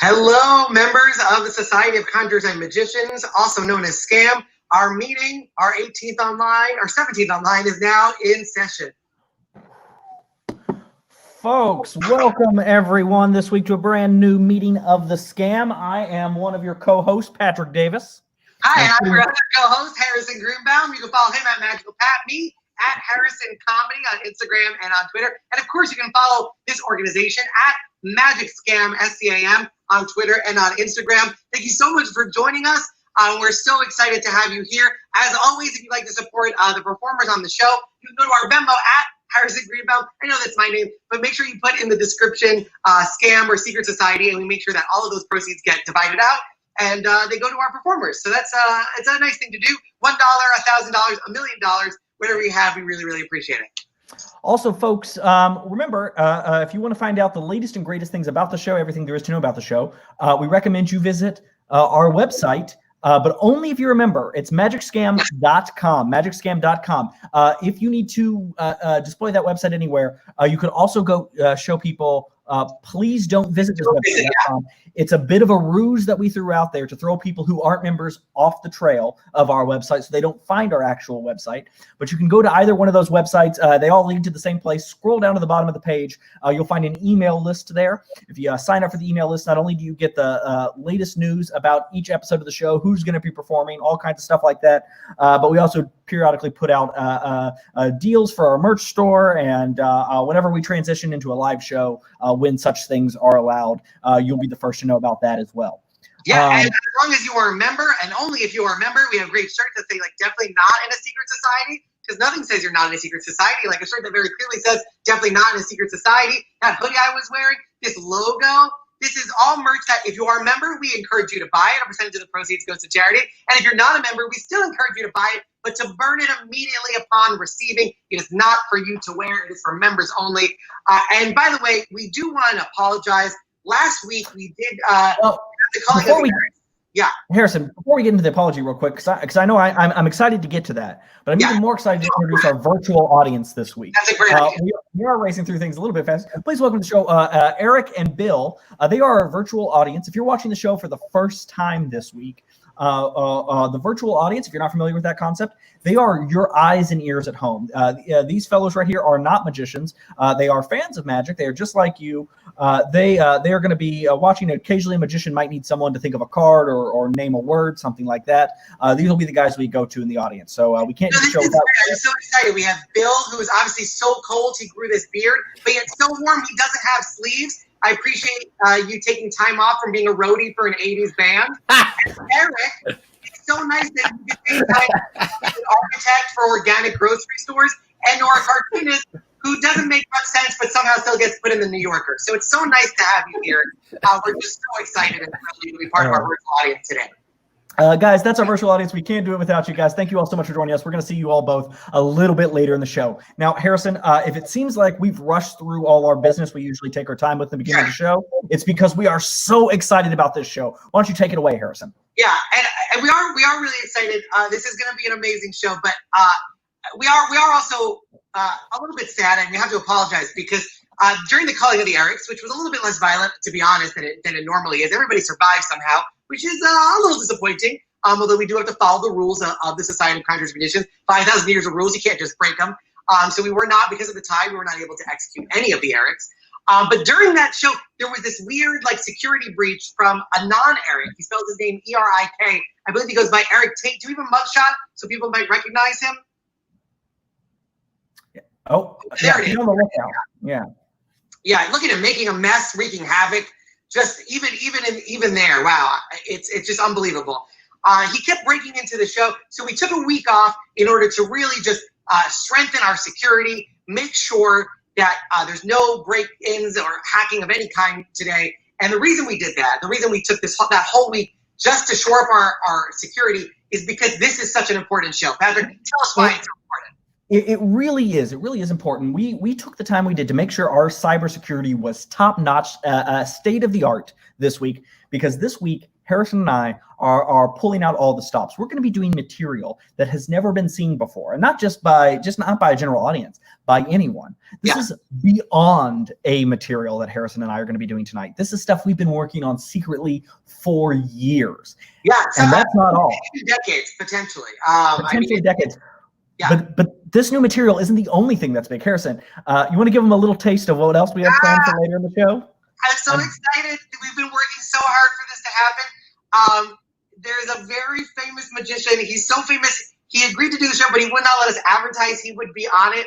Hello, members of the Society of Conjurers and Magicians, also known as SCAM. Our meeting, our 18th online, our 17th online, is now in session. Folks, welcome everyone this week to a brand new meeting of the SCAM. I am one of your co-hosts, Patrick Davis. Hi, I'm your other co-host, Harrison Greenbaum. You can follow him at Magical Pat, me at Harrison Comedy on Instagram and on Twitter. And of course, you can follow this organization at Magic Scam, SCAM, on Twitter and on Instagram. Thank you so much for joining us. We're so excited to have you here. As always, if you'd like to support the performers on the show, you can go to our Venmo at Harrison Greenbaum. I know that's my name, but make sure you put in the description SCAM or Secret Society, and we make sure that all of those proceeds get divided out and they go to our performers. So that's it's a nice thing to do. $1, $1,000, $1 million, whatever you have, we really, really appreciate it. Also, folks, remember, if you want to find out the latest and greatest things about the show, everything there is to know about the show, we recommend you visit our website, but only if you're a member. It's magicscam.com, magicscam.com. If you need to display that website anywhere, you could also go show people, please don't visit this website. It's a bit of a ruse that we threw out there to throw people who aren't members off the trail of our website so they don't find our actual website. But you can go to either one of those websites. They all lead to the same place. Scroll down to the bottom of the page. You'll find an email list there. If you sign up for the email list, not only do you get the latest news about each episode of the show, who's going to be performing, all kinds of stuff like that, but we also periodically put out deals for our merch store, and whenever we transition into a live show, when such things are allowed, you'll be the first to know about that as well. Yeah, and as long as you are a member, and only if you are a member, we have great shirts that say, like, definitely not in a secret society, because nothing says you're not in a secret society. Like a shirt that very clearly says, definitely not in a secret society. That hoodie I was wearing, this logo, this is all merch that if you are a member, we encourage you to buy it. A percentage of the proceeds goes to charity. And if you're not a member, we still encourage you to buy it, but to burn it immediately upon receiving. It is not for you to wear. It is for members only. And by the way, we do want to apologize. Last week we did the calling of the yeah. Harrison, before we get into the apology real quick, because I know I'm excited to get to that, but I'm even more excited to introduce our virtual audience this week. That's a great idea. We are racing through things a little bit fast. Please welcome to the show Eric and Bill. They are our virtual audience. If you're watching the show for the first time this week, the virtual audience, if you're not familiar with that concept, they are your eyes and ears at home. These fellows right here are not magicians. They are fans of magic. They are just like you. They are going to be watching. Occasionally, a magician might need someone to think of a card or name a word, something like that. These will be the guys we go to in the audience. So we can't just show without. I'm so excited. We have Bill, who is obviously so cold he grew this beard, but yet so warm he doesn't have sleeves. I appreciate you taking time off from being a roadie for an 80s band. And Eric, it's so nice that you can take time as an architect for organic grocery stores and or a cartoonist who doesn't make much sense but somehow still gets put in the New Yorker. So it's so nice to have you here. We're just so excited and thrilled to be part of our virtual audience today. Guys, that's our virtual audience. We can't do it without you guys. Thank you all so much for joining us. We're going to see you all both a little bit later in the show. Now, Harrison, if it seems like we've rushed through all our business, we usually take our time with the beginning of the show. It's because we are so excited about this show. Why don't you take it away, Harrison? Yeah, and we are really excited. This is going to be an amazing show, but we are also a little bit sad, and we have to apologize because during the calling of the Eriks, which was a little bit less violent, to be honest, than it normally is, everybody survived somehow, which is a little disappointing, although we do have to follow the rules of the Society of Conjurers and Magicians. 5,000 years of rules, you can't just break them. So we were not, because of the time, we were not able to execute any of the Eriks. But during that show, there was this weird security breach from a non-Erik. He spells his name E-R-I-K. I believe he goes by Erik Tait. Do we have a mugshot so people might recognize him? Yeah. Oh, there it is. On the lookout. Yeah. Yeah, look at him making a mess, wreaking havoc. Just even there, wow, it's just unbelievable. He kept breaking into the show, so we took a week off in order to really just strengthen our security, make sure that there's no break-ins or hacking of any kind today. And the reason we did that, the reason we took that whole week just to shore up our security, is because this is such an important show. Patrick, tell us why it's so important. It really is. It really is important. We took the time we did to make sure our cybersecurity was top-notch, state of the art this week, because this week Harrison and I are pulling out all the stops. We're going to be doing material that has never been seen before, and not by a general audience, by anyone. This is beyond a material that Harrison and I are going to be doing tonight. This is stuff we've been working on secretly for years. Yeah, and that's not all. Decades, potentially. Decades. Yeah. But this new material isn't the only thing that's big. Harrison, you want to give them a little taste of what else we have planned for later in the show? I'm so excited. We've been working so hard for this to happen. There's a very famous magician. He's so famous. He agreed to do the show, but he would not let us advertise he would be on it.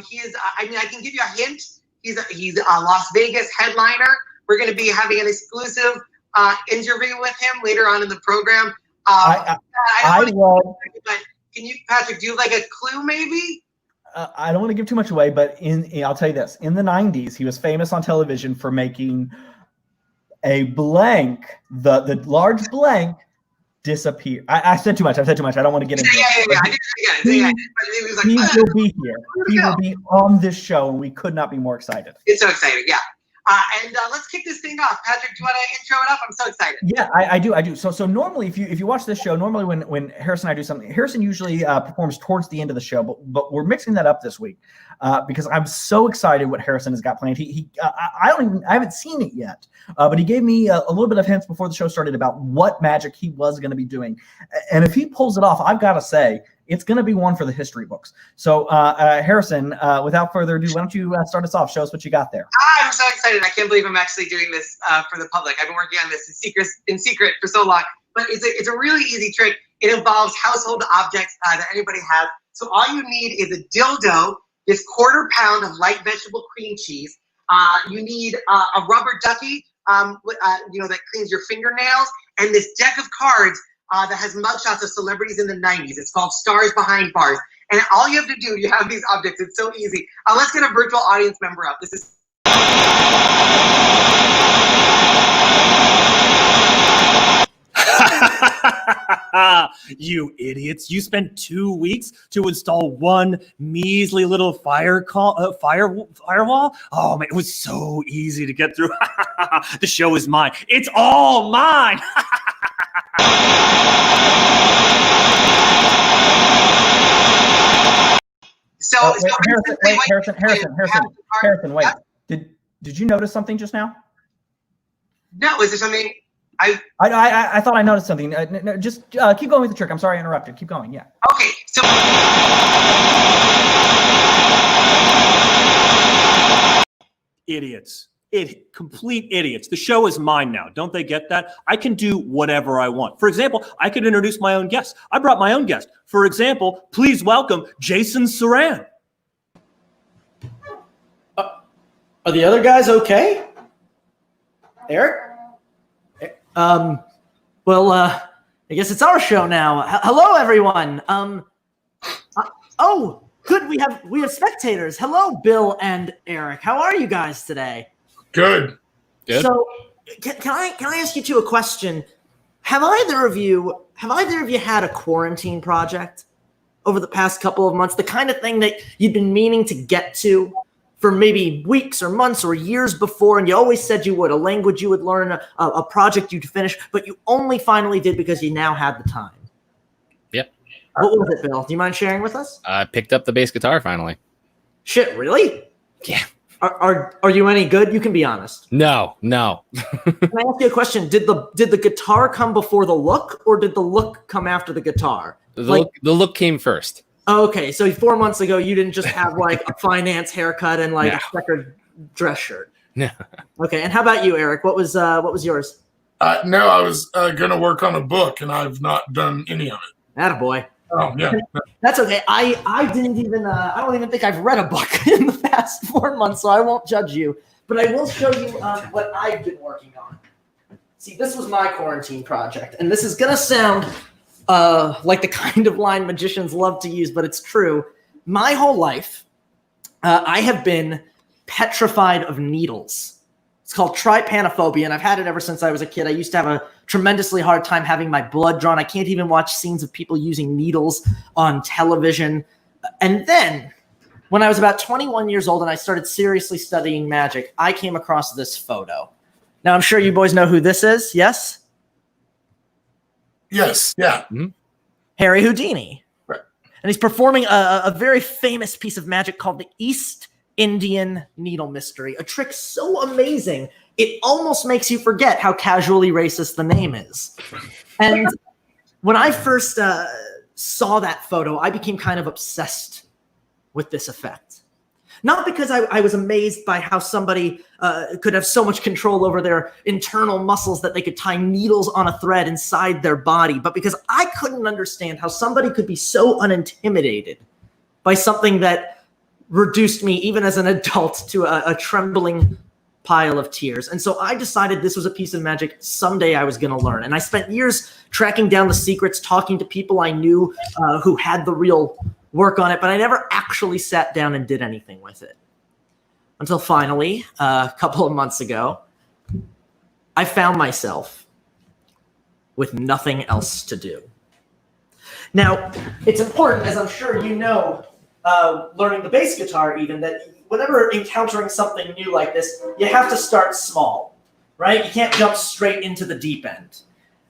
He is. I can give you a hint. He's a Las Vegas headliner. We're going to be having an exclusive interview with him later on in the program. Can you, Patrick, do you have like a clue maybe? I don't want to give too much away, but I'll tell you this. In the 90s, he was famous on television for making a blank, the large blank, disappear. I said too much. I've said too much. I don't want to get into it. He will be here. He will be on this show, and we could not be more excited. It's so exciting, yeah. And let's kick this thing off. Patrick, do you want to intro it up? I'm so excited. Yeah, I do. So normally, if you watch this show, normally when Harrison and I do something, Harrison usually performs towards the end of the show, but we're mixing that up this week because I'm so excited what Harrison has got planned. I haven't seen it yet, but he gave me a little bit of hints before the show started about what magic he was going to be doing, and if he pulls it off, I've got to say, it's going to be one for the history books. So, Harrison, without further ado, why don't you start us off? Show us what you got there. I'm so excited. I can't believe I'm actually doing this for the public. I've been working on this in secret for so long. But it's a really easy trick. It involves household objects that anybody has. So all you need is a dildo, this 1/4 pound of light vegetable cream cheese. You need a rubber ducky, that cleans your fingernails, and this deck of cards that has mugshots of celebrities in the 90s. It's called Stars Behind Bars. And all you have to do, you have these objects. It's so easy. Let's get a virtual audience member up. This is... You idiots. You spent 2 weeks to install one measly little firewall? Oh, man, it was so easy to get through. The show is mine. It's all mine. Harrison, wait. Did you notice something just now? No, is there something? I thought I noticed something. No, just keep going with the trick. I'm sorry I interrupted. Keep going. Yeah. Okay. So. Idiots. Complete idiots. The show is mine now. Don't they get that? I can do whatever I want. For example, I could introduce my own guest. I brought my own guest. For example, please welcome Jason SURAN. Are the other guys okay? Eric? Well, I guess it's our show now. Hello, everyone. Oh, good. We have spectators. Hello, Bill and Eric. How are you guys today? Good. So, can I ask you two a question? Have either of you had a quarantine project over the past couple of months? The kind of thing that you'd been meaning to get to for maybe weeks or months or years before, and you always said you would, a language you would learn, a project you'd finish, but you only finally did because you now had the time. Yep. What was it, Bill? Do you mind sharing with us? I picked up the bass guitar finally. Shit, really? Yeah. Are you any good? You can be honest. No. Can I ask you a question? Did the guitar come before the look, or did the look come after the guitar? The look came first. Okay, so 4 months ago, you didn't just have like a finance haircut and like a checkered dress shirt. No. Okay, and how about you, Eric? What was yours? No, I was going to work on a book, and I've not done any of it. Attaboy. Oh, yeah. That's okay. I didn't even, I don't even think I've read a book in the past 4 months, so I won't judge you. But I will show you what I've been working on. See, this was my quarantine project, and this is going to sound like the kind of line magicians love to use, but it's true. My whole life, I have been petrified of needles. It's called trypanophobia, and I've had it ever since I was a kid. I used to have a tremendously hard time having my blood drawn. I can't even watch scenes of people using needles on television. And then, when I was about 21 years old and I started seriously studying magic, I came across this photo. Now, I'm sure you boys know who this is, yes? Yes, yeah. Harry Houdini. Right. And he's performing a very famous piece of magic called the East Indian Needle Mystery, a trick so amazing it almost makes you forget how casually racist the name is. And when I first saw that photo, I became kind of obsessed with this effect. Not because I was amazed by how somebody could have so much control over their internal muscles that they could tie needles on a thread inside their body, but because I couldn't understand how somebody could be so unintimidated by something that reduced me, even as an adult, to a trembling pile of tears. And so I decided this was a piece of magic someday I was going to learn. And I spent years tracking down the secrets, talking to people I knew who had the real work on it, but I never actually sat down and did anything with it. Until finally, a couple of months ago, I found myself with nothing else to do. Now, it's important, as I'm sure you know, learning the bass guitar even, that whenever encountering something new like this, you have to start small, right? You can't jump straight into the deep end.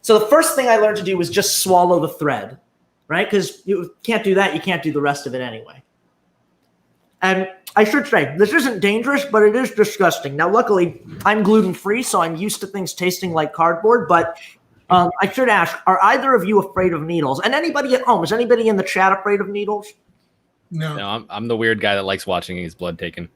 So the first thing I learned to do was just swallow the thread, right? Because you can't do that, you can't do the rest of it anyway. And I should say, this isn't dangerous, but it is disgusting. Now, luckily, I'm gluten-free, so I'm used to things tasting like cardboard, but I should ask, are either of you afraid of needles? And anybody at home, is anybody in the chat afraid of needles? No, I'm the weird guy that likes watching his blood taken.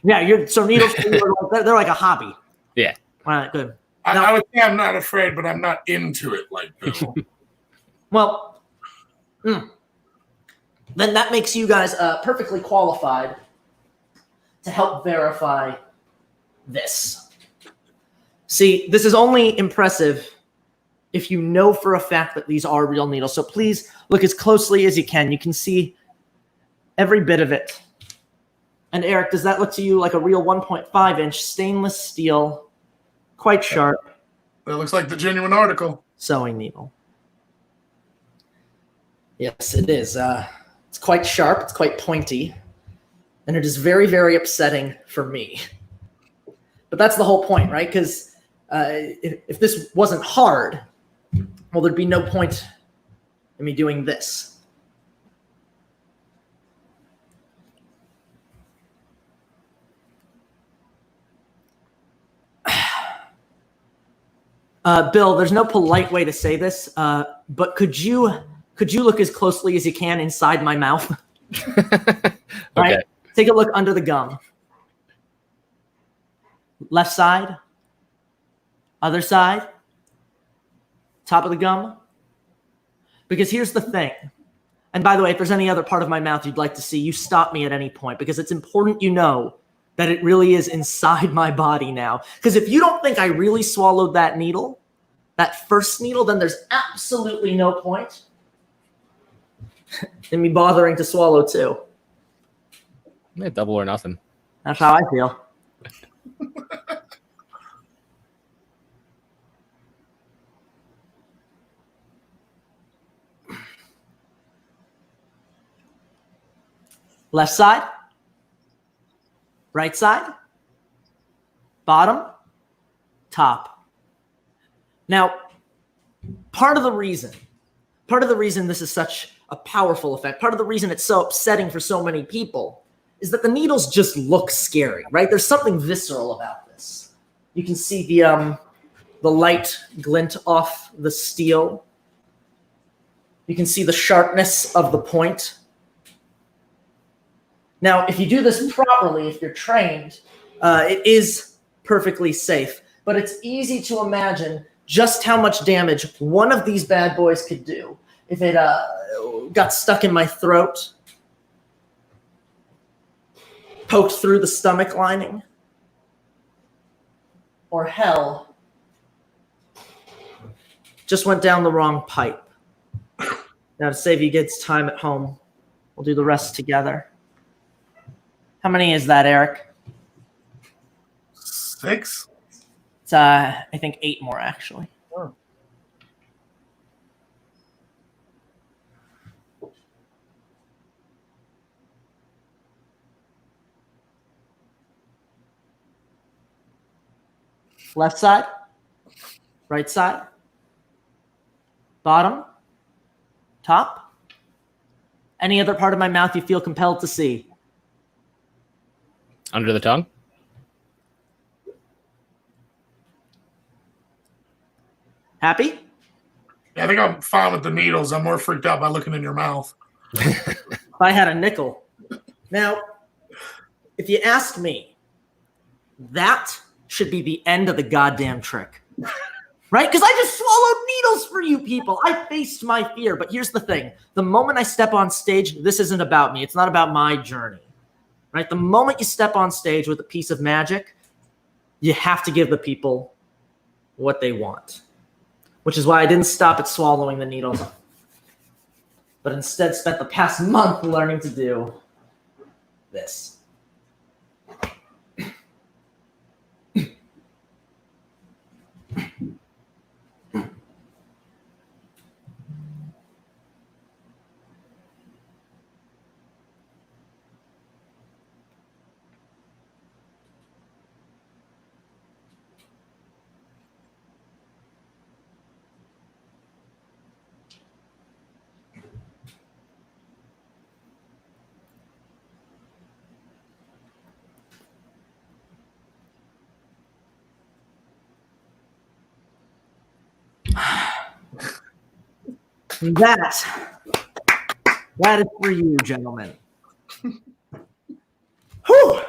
Yeah, so needles, they're like a hobby. Yeah. All right, good. I would say I'm not afraid, but I'm not into it like Bill. Well, then that makes you guys perfectly qualified to help verify this. See, this is only impressive if you know for a fact that these are real needles. So please look as closely as you can. You can see every bit of it. And Eric, does that look to you like a real 1.5-inch stainless steel, quite sharp? That looks like the genuine article. Sewing needle. Yes, it is. It's quite sharp. It's quite pointy. And it is very, very upsetting for me. But that's the whole point, right? Because if this wasn't hard, well, there'd be no point in me doing this. Bill, there's no polite way to say this, but could you look as closely as you can inside my mouth? Right? Okay. Take a look under the gum. Left side. Other side. Top of the gum. Because here's the thing. And by the way, if there's any other part of my mouth you'd like to see, you stop me at any point, because it's important you know that it really is inside my body now. Because if you don't think I really swallowed that needle, that first needle, then there's absolutely no point in me bothering to swallow too. Yeah, double or nothing. That's how I feel. Left side. Right side, bottom, top. Now, part of the reason this is such a powerful effect, part of the reason it's so upsetting for so many people is that the needles just look scary, right? There's something visceral about this. You can see the light glint off the steel. You can see the sharpness of the point. Now, if you do this properly, if you're trained, it is perfectly safe. But it's easy to imagine just how much damage one of these bad boys could do if it got stuck in my throat, poked through the stomach lining, or hell, just went down the wrong pipe. Now, to save you kids time at home, we'll do the rest together. How many is that, Eric? 6? It's I think 8 more actually. Oh. Left side, right side, bottom, top. Any other part of my mouth you feel compelled to see? Under the tongue? Happy? Yeah, I think I'm fine with the needles. I'm more freaked out by looking in your mouth. If I had a nickel. Now, if you ask me, that should be the end of the goddamn trick. Right? Because I just swallowed needles for you people. I faced my fear. But here's the thing. The moment I step on stage, this isn't about me. It's not about my journey. Right? The moment you step on stage with a piece of magic, you have to give the people what they want. Which is why I didn't stop at swallowing the needles, but instead spent the past month learning to do this. That is for you, gentlemen. Whew.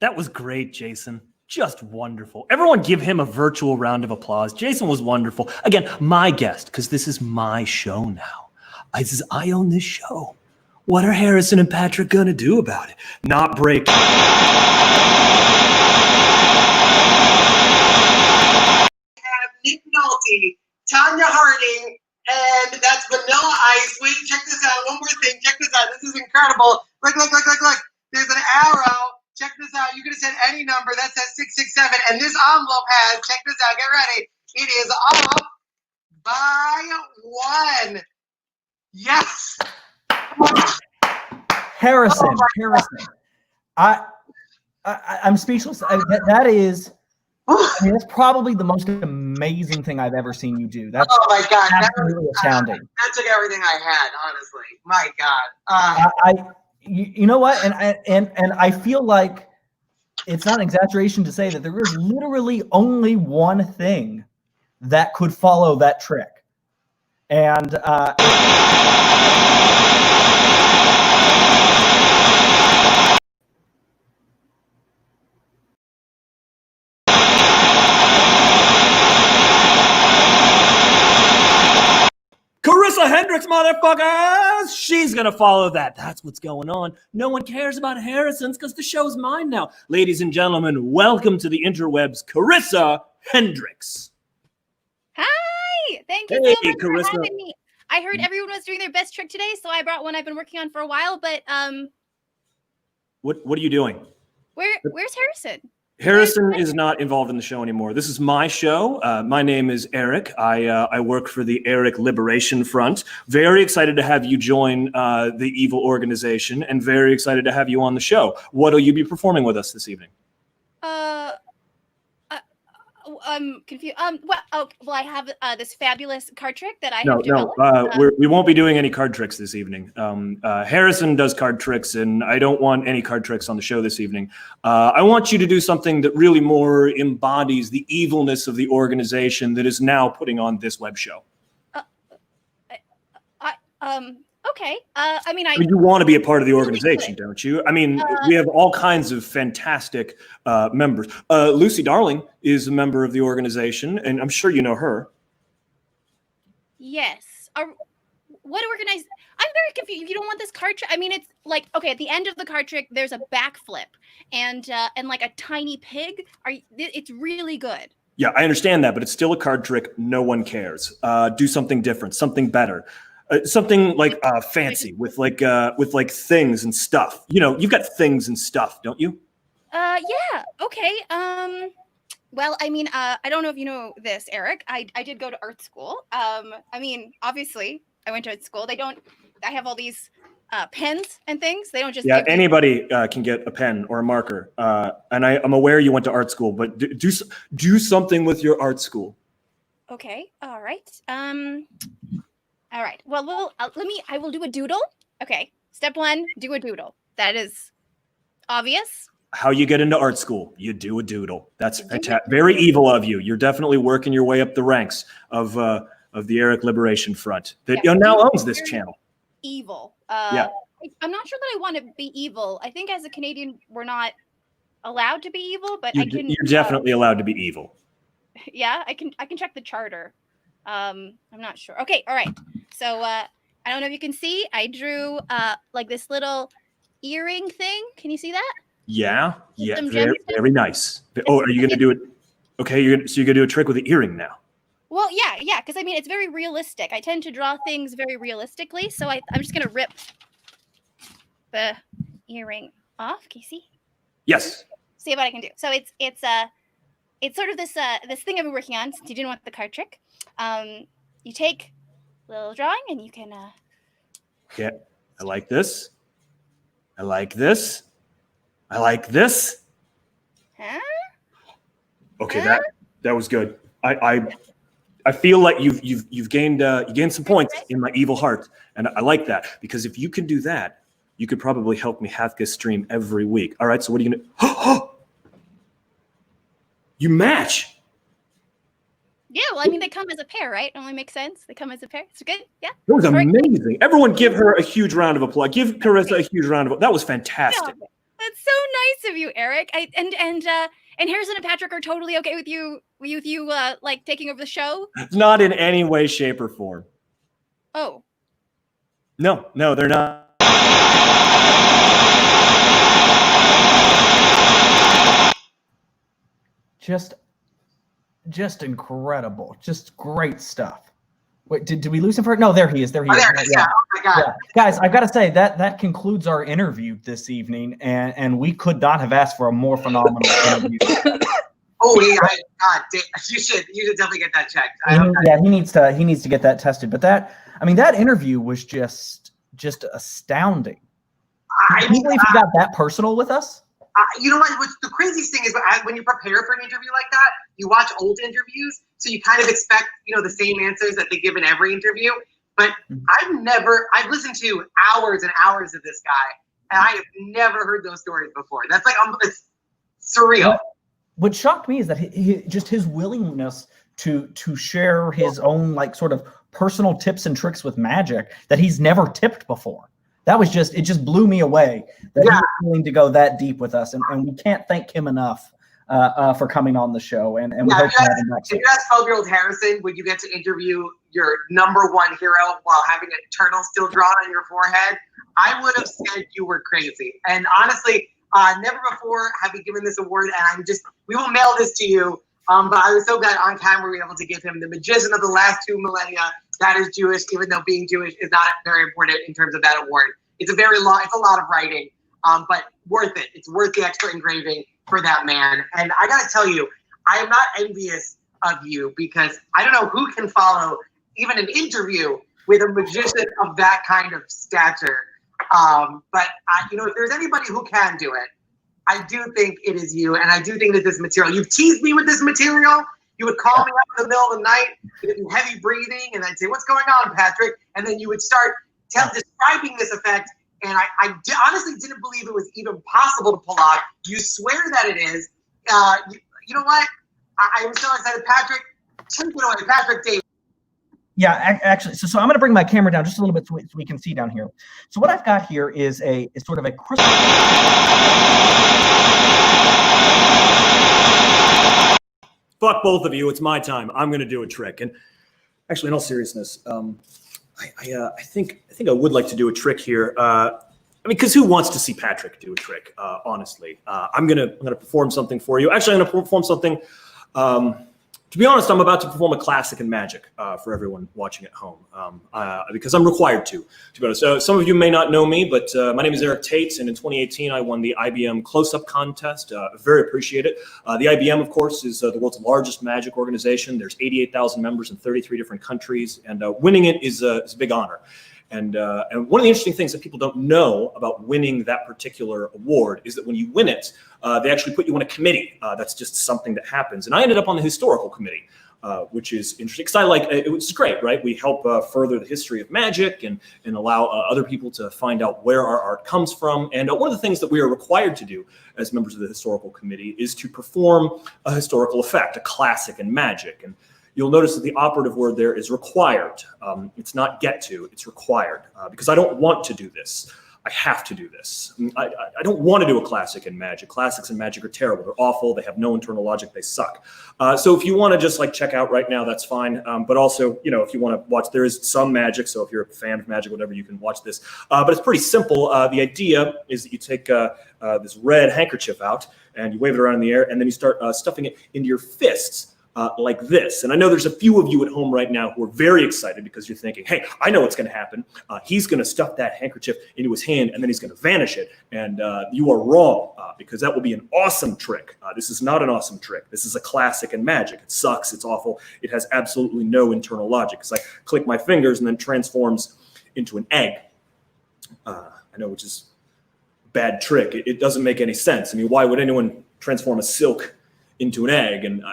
That was great, Jason. Just wonderful. Everyone give him a virtual round of applause. Jason was wonderful. Again, my guest, because this is my show now. I own this show. What are Harrison and Patrick going to do about it? Not break. Nick Nolte, Tanya Harding, and that's Vanilla Ice. Wait, check this out. One more thing. Check this out. This is incredible. Look. There's an arrow. Check this out. You could have said any number. That says 667. And this envelope has, check this out. Get ready. It is off by 1. Yes. Harrison. I'm speechless. That is. I mean, that's probably the most amazing thing I've ever seen you do. That's oh my God, absolutely astounding. That took everything I had, honestly. My God. You know what? And I feel like it's not an exaggeration to say that there is literally only one thing that could follow that trick, and CARISA HENDRIX, motherfuckers! She's gonna follow that. That's what's going on. No one cares about Harrison's because the show's mine now. Ladies and gentlemen, welcome to the interwebs, CARISA HENDRIX. Hi! Thank you so much for having me. I heard everyone was doing their best trick today, so I brought one I've been working on for a while, but What are you doing? Where's Harrison? Harrison is not involved in the show anymore. This is my show. My name is Eric. I work for the Eric Liberation Front. Very excited to have you join the evil organization, and very excited to have you on the show. What will you be performing with us this evening? I'm confused. Well, I have this fabulous card trick that I have developed. We won't be doing any card tricks this evening. Harrison does card tricks, and I don't want any card tricks on the show this evening. I want you to do something that really more embodies the evilness of the organization that is now putting on this web show. Okay. You want to be a part of the organization, don't you? I mean, we have all kinds of fantastic members. Lucy Darling is a member of the organization, and I'm sure you know her. Yes. What organized? I'm very confused. You don't want this card trick? I mean, it's like, okay, at the end of the card trick, there's a backflip and like a tiny pig. It's really good. Yeah, I understand that, but it's still a card trick. No one cares. Do something different, something better. Something like fancy with like things and stuff. You know, you've got things and stuff, don't you? Yeah. Okay. Well, I mean, I don't know if you know this, Eric. I did go to art school. I mean, obviously, I went to art school. I have all these pens and things. They don't just. Yeah, anybody can get a pen or a marker. And I'm aware you went to art school, but do something with your art school. Okay. All right. All right. Well, I will do a doodle. Okay. Step 1, do a doodle. That is obvious. How you get into art school? You do a doodle. That's very evil of you. You're definitely working your way up the ranks of the Erik Liberation Front that now owns this channel. Evil. Yeah. I'm not sure that I want to be evil. I think as a Canadian, we're not allowed to be evil, but I can. You're definitely allowed to be evil. Yeah, I can check the charter. I'm not sure. Okay, all right. So I don't know if you can see. I drew like this little earring thing. Can you see that? Yeah. Very nice. Oh, are you gonna do it? Okay, so you're gonna do a trick with the earring now. Well, yeah, because I mean it's very realistic. I tend to draw things very realistically, so I'm just gonna rip the earring off. Can you see? Yes. See what I can do. So it's sort of this thing I've been working on since you didn't want the card trick. You take a little drawing and you can. Yeah, I like this. I like this. I like this. Huh? Okay, that was good. I feel like you've gained some points in my evil heart, and I like that because if you can do that, you could probably help me have this stream every week. All right, so what are you gonna? You match. Yeah, well, I mean, they come as a pair, right? It only makes sense. They come as a pair. It's good. Yeah. That was amazing. Everyone give her a huge round of applause. Give Carissa a huge round of applause. That was fantastic. Yeah, that's so nice of you, Erik. And Harrison and Patrick are totally okay with you like taking over the show? Not in any way, shape, or form. Oh. No, they're not. Just incredible. Just great stuff. Wait, did we lose him for it? No, there he is. There he is. There he is. Yeah. Oh my God. Yeah. Guys, I've got to say that concludes our interview this evening, and we could not have asked for a more phenomenal interview. Oh, God, you should definitely get that checked. He needs to get that tested. But that interview was just astounding. Can you believe he got that personal with us? You know what? What's the craziest thing is when you prepare for an interview like that, you watch old interviews, so you kind of expect the same answers that they give in every interview. But I've listened to hours and hours of this guy, and I have never heard those stories before. That's like it's surreal. What shocked me is that his willingness to share his own like sort of personal tips and tricks with magic that he's never tipped before. That was it just blew me away that he was willing to go that deep with us. And we can't thank him enough for coming on the show. And we hope to have him next. If you asked 12-year-old Harrison, would you get to interview your #1 hero while having a turtle still drawn on your forehead? I would have said you were crazy. And honestly, never before have we given this award. And we will mail this to you. But I was so glad on camera we were able to give him the magician of the last 2 millennia. That is Jewish, even though being Jewish is not very important in terms of that award. It's a lot of writing, but worth it. It's worth the extra engraving for that man. And I gotta tell you, I am not envious of you because I don't know who can follow even an interview with a magician of that kind of stature. But if there's anybody who can do it, I do think it is you. And I do think that this material, you've teased me with this material. You would call me up in the middle of the night, you'd be heavy breathing, and I'd say, "What's going on, Patrick?" And then you would start describing this effect, and I honestly didn't believe it was even possible to pull off. You swear that it is. You know what? I was so excited. Patrick, take it away. Patrick Davis. Yeah, actually, so I'm going to bring my camera down just a little bit so we can see down here. So what I've got here is sort of a crystal. Fuck both of you. It's my time. I'm going to do a trick. And actually, in all seriousness, I think I would like to do a trick here. Because who wants to see Patrick do a trick? Honestly, I'm gonna perform something for you. Actually, I'm gonna perform something. To be honest, I'm about to perform a classic in magic for everyone watching at home because I'm required to be honest. Some of you may not know me, but my name is Erik Tait, and in 2018, I won the IBM Close-Up Contest. Very appreciate it. The IBM, of course, is the world's largest magic organization. There's 88,000 members in 33 different countries, and winning it is a big honor. And one of the interesting things that people don't know about winning that particular award is that when you win it, they actually put you on a committee. That's just something that happens. And I ended up on the historical committee. which is interesting because I like it. It's great, right? We help further the history of magic and allow other people to find out where our art comes from. And one of the things that we are required to do as members of the historical committee is to perform a historical effect, a classic in magic. And you'll notice that the operative word there is required. It's not get to, it's required, because I don't want to do this. I have to do this. I don't want to do a classic in magic. Classics in magic are terrible. They're awful. They have no internal logic. They suck. So if you want to just like check out right now, that's fine. But also, you know, if you want to watch, there is some magic. So if you're a fan of magic, whatever, you can watch this. But it's pretty simple. The idea is that you take this red handkerchief out and you wave it around in the air, and then you start stuffing it into your fists. Like this. And I know there's a few of you at home right now who are very excited because you're thinking, hey, I know what's going to happen. He's going to stuff that handkerchief into his hand and then he's going to vanish it. And you are wrong, because that will be an awesome trick. This is not an awesome trick. This is a classic in magic. It sucks. It's awful. It has absolutely no internal logic. Because I click my fingers and then transforms into an egg. I know, which is a bad trick. It doesn't make any sense. I mean, why would anyone transform a silk into an egg? And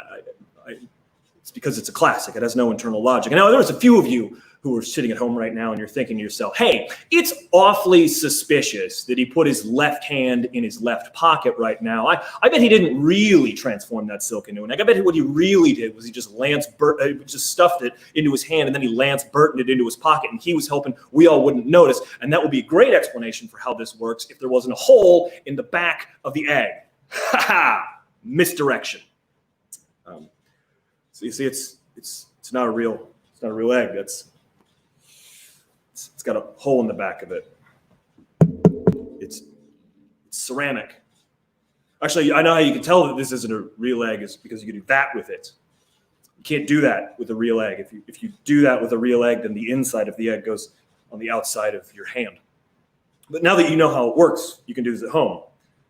it's because it's a classic. It has no internal logic. And now there's a few of you who are sitting at home right now and you're thinking to yourself, hey, it's awfully suspicious that he put his left hand in his left pocket right now. I bet he didn't really transform that silk into an egg. I bet what he really did was he just stuffed it into his hand and then he Lance Burtoned it into his pocket, and he was hoping we all wouldn't notice. And that would be a great explanation for how this works if there wasn't a hole in the back of the egg. Ha ha! Misdirection. So you see, it's not a real egg. It's got a hole in the back of it. It's ceramic. Actually, I know how you can tell that this isn't a real egg is because you can do that with it. You can't do that with a real egg. If you do that with a real egg, then the inside of the egg goes on the outside of your hand. But now that you know how it works, you can do this at home.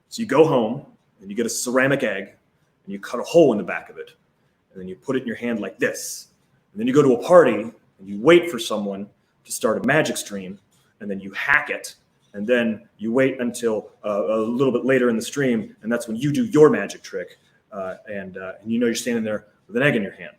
So you go home and you get a ceramic egg and you cut a hole in the back of it. And then you put it in your hand like this. And then you go to a party and you wait for someone to start a magic stream, and then you hack it. And then you wait until a little bit later in the stream, and that's when you do your magic trick. And you know you're standing there with an egg in your hand.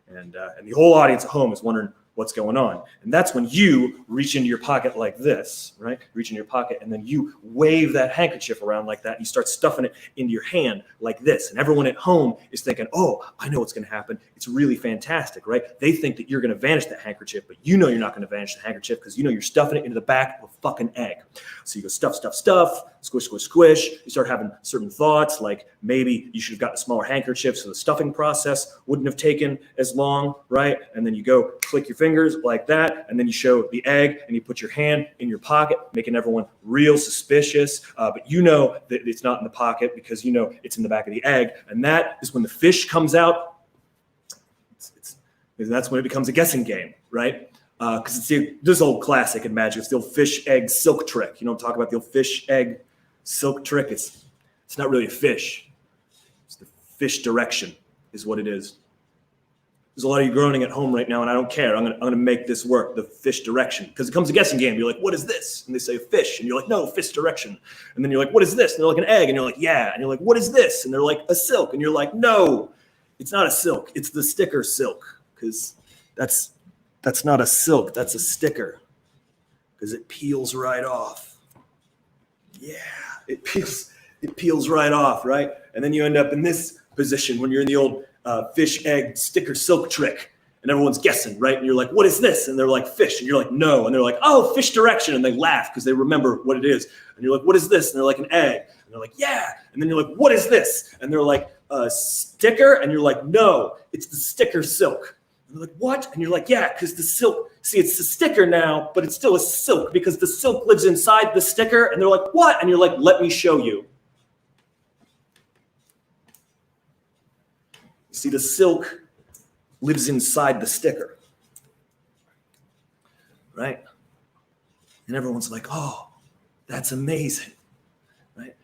And the whole audience at home is wondering what's going on. And that's when you reach into your pocket like this, right? Reach in your pocket, and then you wave that handkerchief around like that. And you start stuffing it into your hand like this. And everyone at home is thinking, oh, I know what's going to happen. It's really fantastic, right? They think that you're going to vanish that handkerchief, but you know you're not going to vanish the handkerchief because you know you're stuffing it into the back of a fucking egg. So you go stuff, stuff, stuff, squish, squish, squish. You start having certain thoughts like maybe you should have gotten a smaller handkerchief so the stuffing process wouldn't have taken as long, right? And then you go click your fingers like that, and then you show the egg and you put your hand in your pocket, making everyone real suspicious, but you know that it's not in the pocket because you know it's in the back of the egg. And that is when the fish comes out. And that's when it becomes a guessing game, right? Because it's this old classic in magic. It's the old fish egg silk trick. You know, talk about the old fish egg silk trick. It's not really a fish. It's the fish direction is what it is. There's a lot of you groaning at home right now, and I don't care. I'm gonna make this work, the fish direction. Because it becomes a guessing game. You're like, what is this? And they say fish. And you're like, no, fish direction. And then you're like, what is this? And they're like, an egg. And you're like, yeah. And you're like, what is this? And they're like, a silk. And you're like, no, it's not a silk. It's the sticker silk. Because that's not a silk. That's a sticker. Because it peels right off. Yeah, it peels right off, right? And then you end up in this position when you're in the old fish egg sticker silk trick, and everyone's guessing, right? And you're like, what is this? And they're like, fish. And you're like, no. And they're like, oh, fish direction. And they laugh because they remember what it is. And you're like, what is this? And they're like, an egg. And they're like, yeah. And then you're like, what is this? And they're like, a sticker. And you're like, no, it's the sticker silk. And they're like, what? And you're like, yeah, because the silk, see, it's a sticker now, but it's still a silk because the silk lives inside the sticker. And they're like, what? And you're like, let me show you. See, the silk lives inside the sticker, right? And everyone's like, oh, that's amazing, right?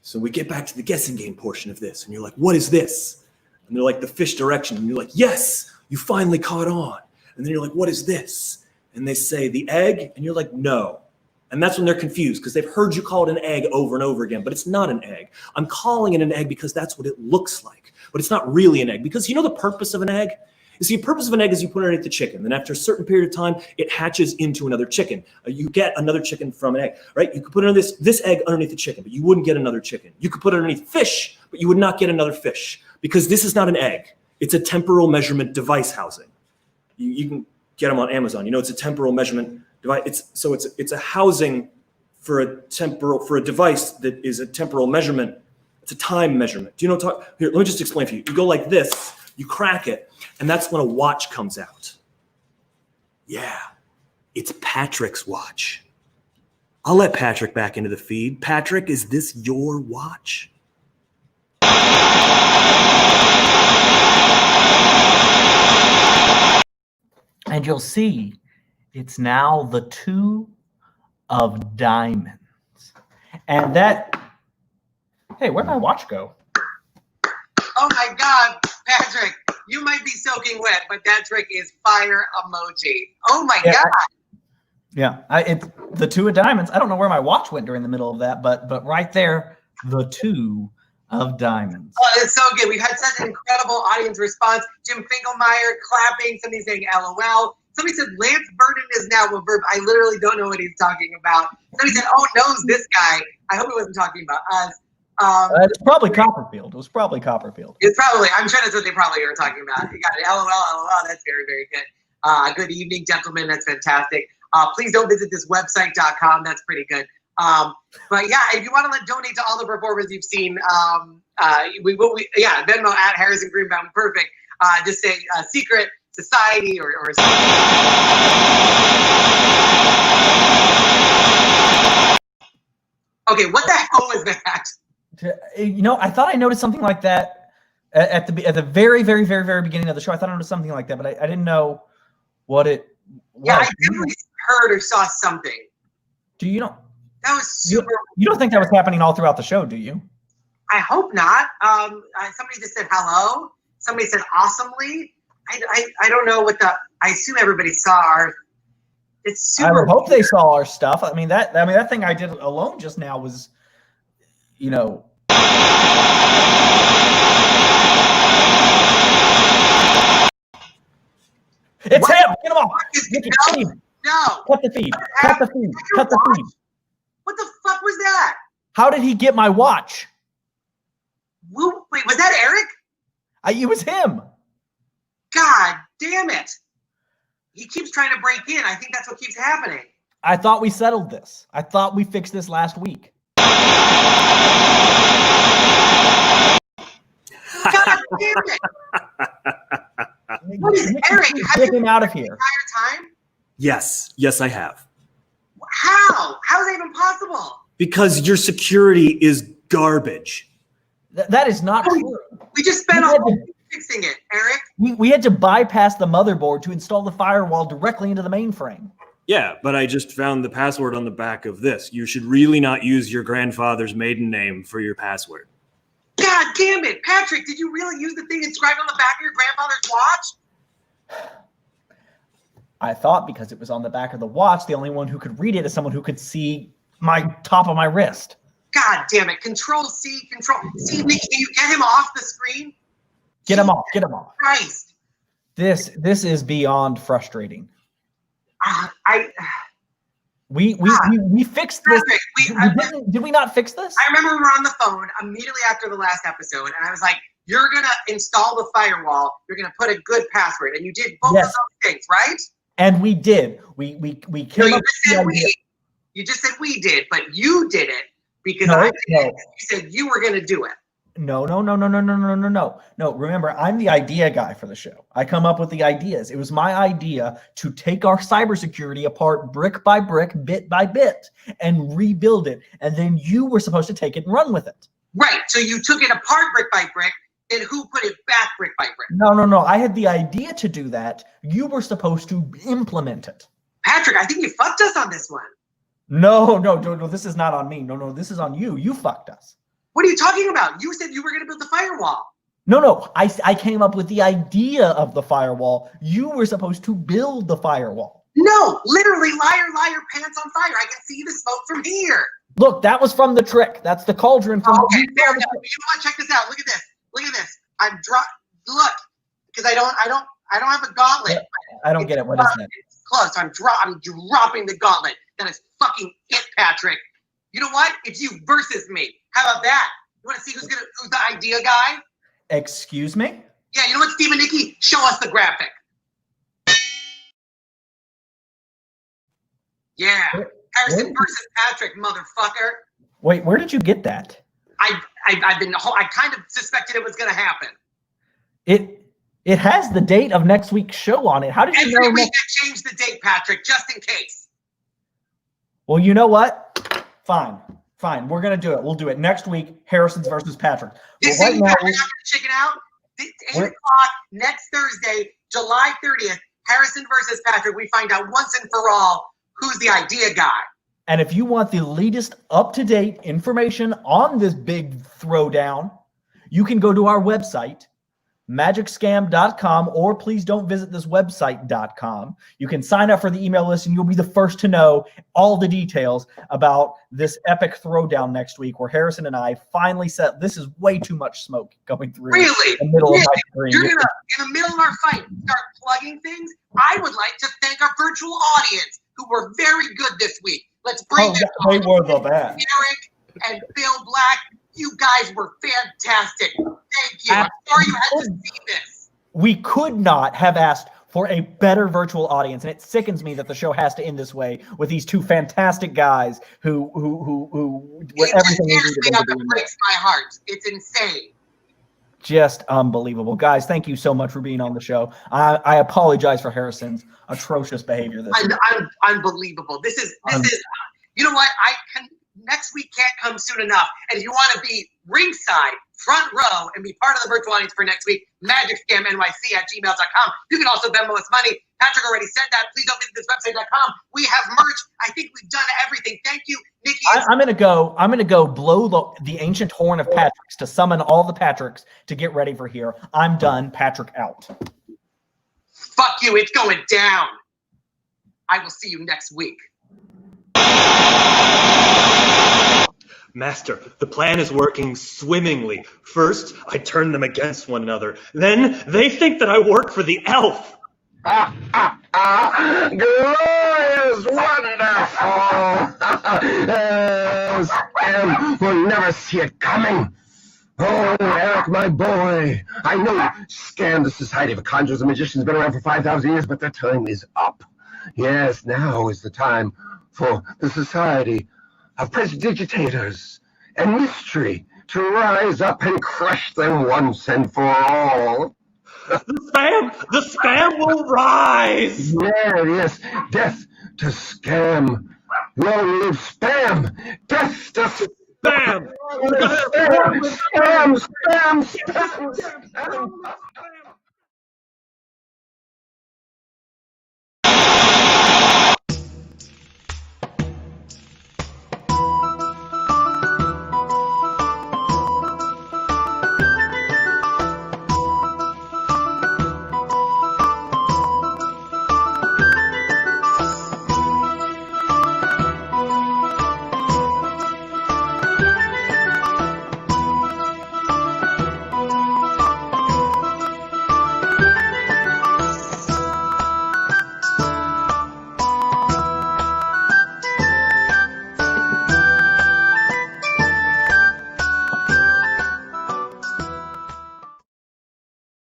So we get back to the guessing game portion of this, and you're like, what is this? And they're like, the fish direction. And you're like, yes, you finally caught on. And then you're like, what is this? And they say, the egg. And you're like, no, And that's when they're confused because they've heard you call it an egg over and over again, but it's not an egg. I'm calling it an egg because that's what it looks like, but it's not really an egg. Because you know the purpose of an egg? You see, the purpose of an egg is you put it underneath the chicken. Then after a certain period of time, it hatches into another chicken. You get another chicken from an egg, right? You could put this egg underneath the chicken, but you wouldn't get another chicken. You could put it underneath fish, but you would not get another fish because this is not an egg. It's a temporal measurement device housing. You can get them on Amazon. You know, it's a temporal measurement device. It's a housing for a device that is a temporal measurement. It's a time measurement. Do you know? Here, let me just explain for you. You go like this. You crack it, and that's when a watch comes out. Yeah, it's Patrick's watch. I'll let Patrick back into the feed. Patrick, is this your watch? And you'll see it's now the 2 of diamonds. And that, hey, where'd my watch go? Oh my God, Patrick, you might be soaking wet, but that trick is fire emoji. Oh my God. Yeah, it's the 2 of diamonds. I don't know where my watch went during the middle of that, but right there, the 2 of diamonds. Oh, it's so good. We've had such an incredible audience response. Jim Finkelmeyer clapping. Somebody saying LOL. Somebody said Lance Burton is now a verb. I literally don't know what he's talking about. Somebody said, oh, knows this guy. I hope he wasn't talking about us. It's probably Copperfield. It was probably Copperfield. It's probably, I'm sure that's what they probably are talking about. You got it. LOL, LOL. That's very, very good. Good evening, gentlemen. That's fantastic. Please don't visit this website.com. That's pretty good. But yeah, if you want to donate to all the performers you've seen, Venmo at Harrison Greenbaum. Perfect. Just say Secret Society or okay, what the hell was that? You know, I thought I noticed something like that at the very, very, very, very beginning of the show. I thought I noticed something like that, but I didn't know what it was. Yeah, I definitely heard or saw something. Do you know? That was super. You don't think that was happening all throughout the show, do you? I hope not. Somebody just said hello. Somebody said awesomely. I don't know what the. I assume everybody saw our. It's super. I would hope they saw our stuff. I mean that thing I did alone just now was, you know. It's what? him. Get him off. No. Cut the feed. Cut the feed. Cut the feed. What the fuck was that? How did he get my watch? Wait, was that Eric? It was him. God damn it. He keeps trying to break in. I think that's what keeps happening. I thought we settled this. I thought we fixed this last week. God damn it. What is Eric? Get him out of here. The entire time? Yes, I have. How? How is that even possible? Because your security is garbage. That is not true. We just spent a whole week fixing it, Eric. We had to bypass the motherboard to install the firewall directly into the mainframe. Yeah, but I just found the password on the back of this. You should really not use your grandfather's maiden name for your password. God damn it. Patrick, did you really use the thing inscribed on the back of your grandfather's watch? I thought because it was on the back of the watch, the only one who could read it is someone who could see my top of my wrist. God damn it. Control C, Control C. Can you get him off the screen? Get him off. Get him off. Christ. This is beyond frustrating. We fixed this. Did we not fix this? I remember we were on the phone immediately after the last episode, and I was like, you're going to install the firewall. You're going to put a good password. And you did both of those things, right? And we did. We came up with the idea. You just said we did, but you did it because you said you were going to do it. No. Remember, I'm the idea guy for the show. I come up with the ideas. It was my idea to take our cybersecurity apart brick by brick, bit by bit, and rebuild it. And then you were supposed to take it and run with it. Right. So you took it apart brick by brick. Then who put it back brick by brick? No. I had the idea to do that. You were supposed to implement it. Patrick, I think you fucked us on this one. No. This is not on me. No. This is on you. You fucked us. What are you talking about? You said you were going to build the firewall. No. I came up with the idea of the firewall. You were supposed to build the firewall. No, literally, liar, liar, pants on fire. I can see the smoke from here. Look, that was from the trick. That's the cauldron from. Okay, fair enough. You know what? Check this out. Look at this. Look at this. Look, because I don't have a gauntlet. I don't get it. What is that? It's close. I'm dropping the gauntlet. That is fucking it, Patrick. You know what? It's you versus me. How about that? You want to see who's the idea guy? Excuse me? Yeah, you know what, Steve and Nikki? Show us the graphic. Yeah. Harrison versus Patrick, motherfucker. Wait, where did you get that? I kind of suspected it was gonna happen. It has the date of next week's show on it. How did you know? Every week I change the date, Patrick, just in case. Well, you know what? Fine. We're gonna do it. We'll do it next week. Harrison's versus Patrick. This Well, right is now, not gonna chicken out. 8 o'clock next Thursday, July 30th. Harrison versus Patrick. We find out once and for all who's the idea guy. and if you want the latest up-to-date information on this big throwdown, you can go to our website, magicscam.com, or please don't visit this website.com. You can sign up for the email list and you'll be the first to know all the details about this epic throwdown next week where Harrison and I finally set, this is way too much smoke going through Really? the middle of my screen. You're gonna, in the middle of our fight, start plugging things? I would like to thank our virtual audience who were very good this week. Let's bring them they were the best. Eric and Bill Black. You guys were fantastic. Thank you. I'm sorry you had to see this. We could not have asked for a better virtual audience, and it sickens me that the show has to end this way with these two fantastic guys who were everything they needed them to be. It breaks my heart. It's insane. Just unbelievable, guys. Thank you so much for being on the show. I apologize for Harrison's atrocious behavior this week. Unbelievable. This is. You know what? Next week can't come soon enough. And if you want to be ringside, front row, and be part of the virtual audience for next week, magicscamnyc@gmail.com. You can also Venmo us money. Patrick already said that. Please don't visit this website.com. We have merch. I think we've done everything. Thank you, Nikki. I'm gonna go blow the ancient horn of Patricks to summon all the Patricks to get ready for here. I'm done. Patrick out. Fuck you. It's going down. I will see you next week. Master, the plan is working swimmingly. First, I turn them against one another. Then, they think that I work for the elf. Glorious, wonderful. Sam will never see it coming. Oh, Eric, my boy. I know Scam, the Society of Conjurers and Magicians, been around for 5,000 years, but their time is up. Yes, now is the time for the Society of Prestidigitators and Mystery to rise up and crush them once and for all. The spam will rise. Yes, death to Scam. Long live Spam. Death to Spam. Spam. Spam.